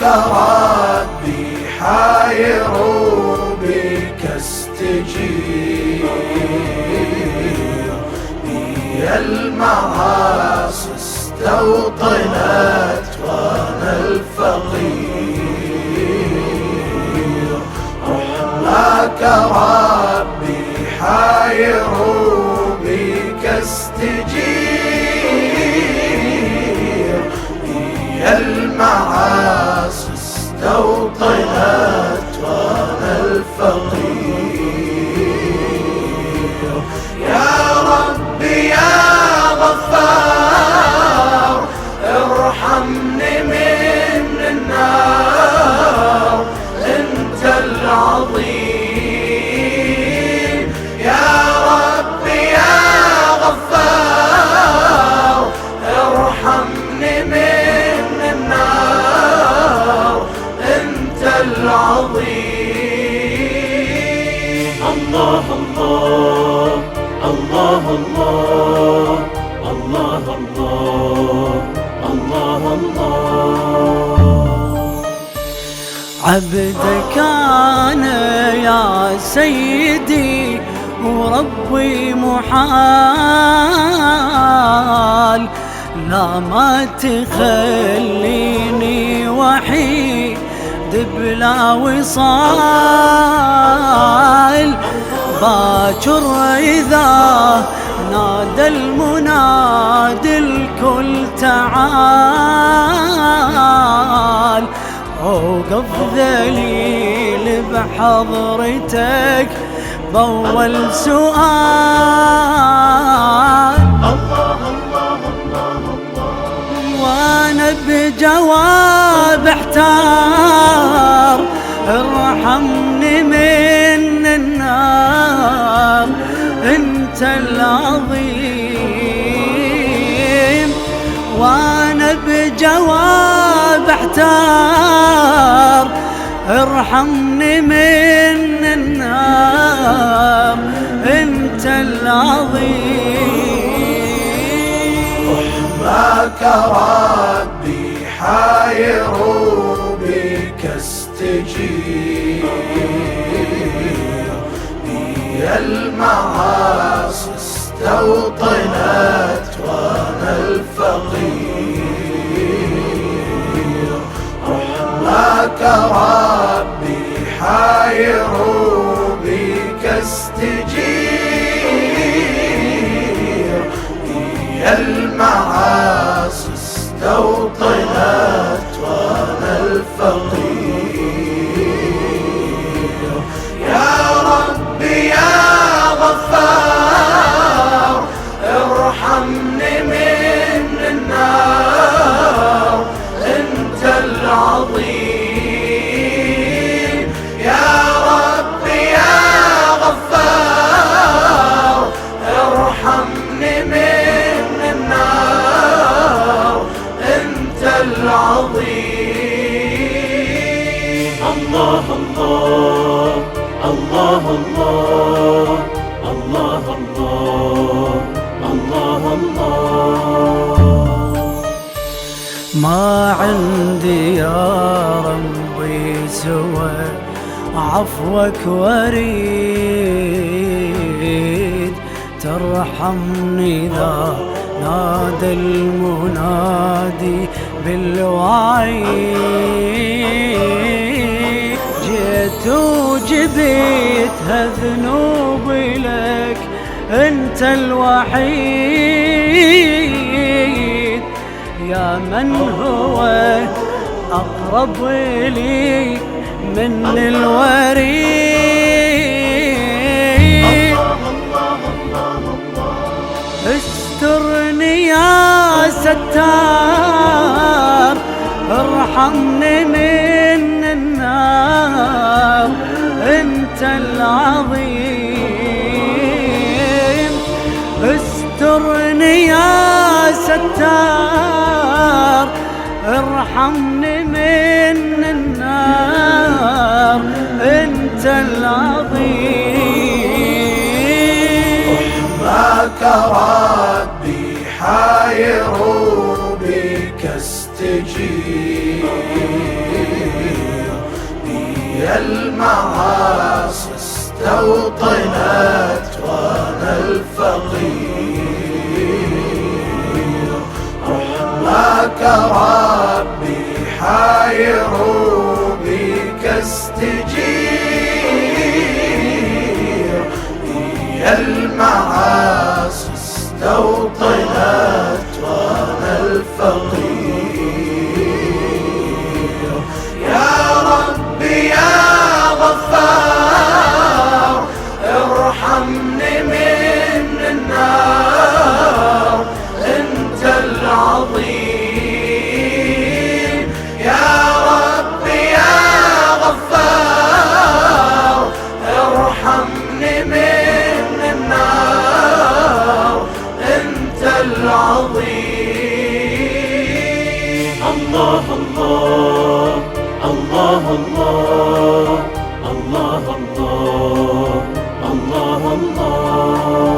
ربي حاير بك استجير، هي المعاصي استوطنت وانا الفقير، رحمك ربي حاير بك استجير، هي المعاصي استوطنت وانا الفقير. يا ربي يا غفار ارحمني من النار، انت العظيم. يا ربي يا غفار ارحمني من النار، انت العظيم. الله الله الله الله الله الله الله الله. عبدك أنا يا سيدي وربي محال، لا ما تخليني وحيد بلا وصال، باكر إذا نادى المنادي الكل تعال، أوقف ذليل بحضرتك بأول سؤال. الله الله الله الله. وانا بجواب احتار، ارحمني من النار، انت العظيم. وانا بجواب احتار، ارحمني من النار، انت العظيم. رحمك ربي حاير بك استجير، هي المعاصي استوطنت وانا الفقير، رحمك ربي حاير بك استجير، هي المعاصي استوطنت وانا الفقير. يا ربي يا غفار ارحمني من النار، انت العظيم. يا ربي يا غفار ارحمني من النار، انت العظيم. الله الله الله الله الله الله الله. ما عندي يا ربي سوى عفوك واريد، ترحمني إذا نادى المنادي بالوعيد. جيت وجبيتها ذنوبي لك انت الوحيد، يا من هو أقرب لي من الوريد. استرني يا ستار، ارحمني من النار، انت العظيم. استرني يا ستار، ارحمني من النار، انت العظيم. رحمك ربي حاير بك استجير، المعاصي استوطنت وانا الفقير، رحماك ربي حاير بك استجير، هي المعاصي استوطنت وانا الفقير، يا ربي يا غفار ارحمني من النار، انت العظيم، يا ربي يا غفار ارحمني من النار، انت العظيم. الله الله الله الله الله الله الله.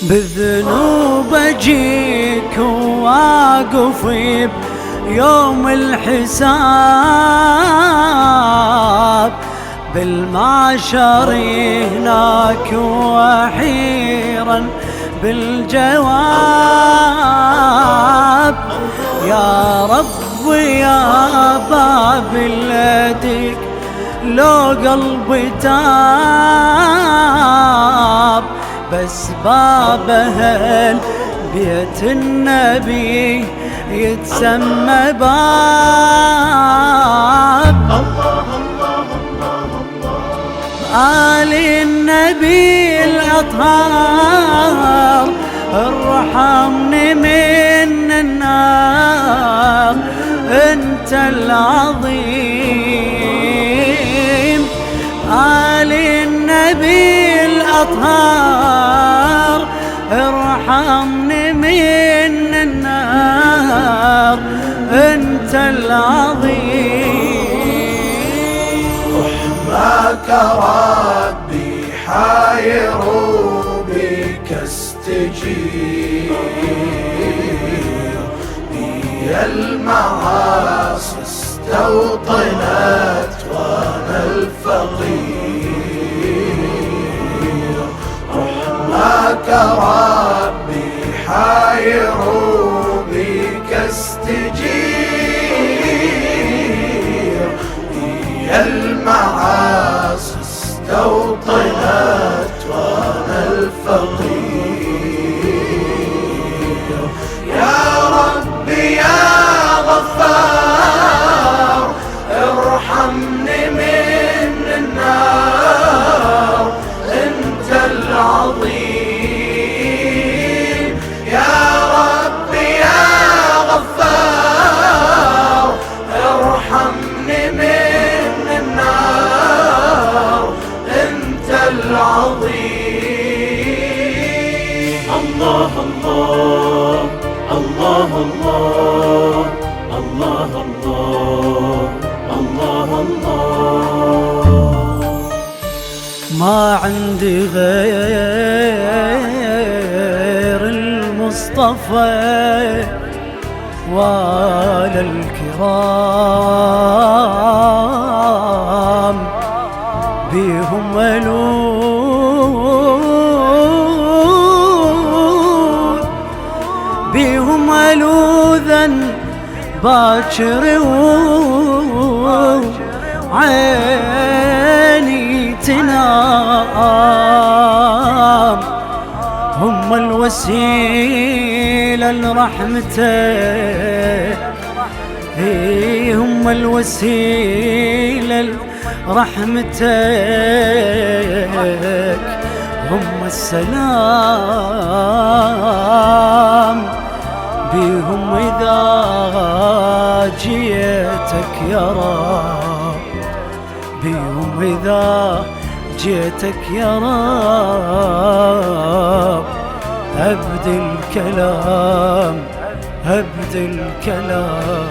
بالذنوب اجيك وواقف يوم الحساب، بالمعشر هناك وحيرا بالجواب، يا رب يا باب اليدك لو قلبي تاب، بس باب اهل بيت النبي يتسمى باب. آل النبي الأطهار ارحمني من النار، انت العظيم. آل النبي الأطهار ارحمني من النار، انت العظيم. رحماك ربي حاير بك استجير، هي المعاصي استوطنت وانا الفقير، رحماك ربي حاير بك استجير، هي المعاصي استوطنت وانا الفقير، يا ربي يا غفار ارحمني من النار، انت العظيم، يا ربي يا غفار ارحمني من النار، انت العظيم. الله الله الله الله الله الله الله. ما عندي غير المصطفى ولا الكرام، بيهم ملوذ بيهم ملوذا باكر وعيني تنام، هم الوسيلة لرحمتك، هم الوسيلة لرحمتك، هم السلام، بهم إذا جيتك يا رب، بهم إذا جيتك يا رب، أبدل الكلام أبدل الكلام.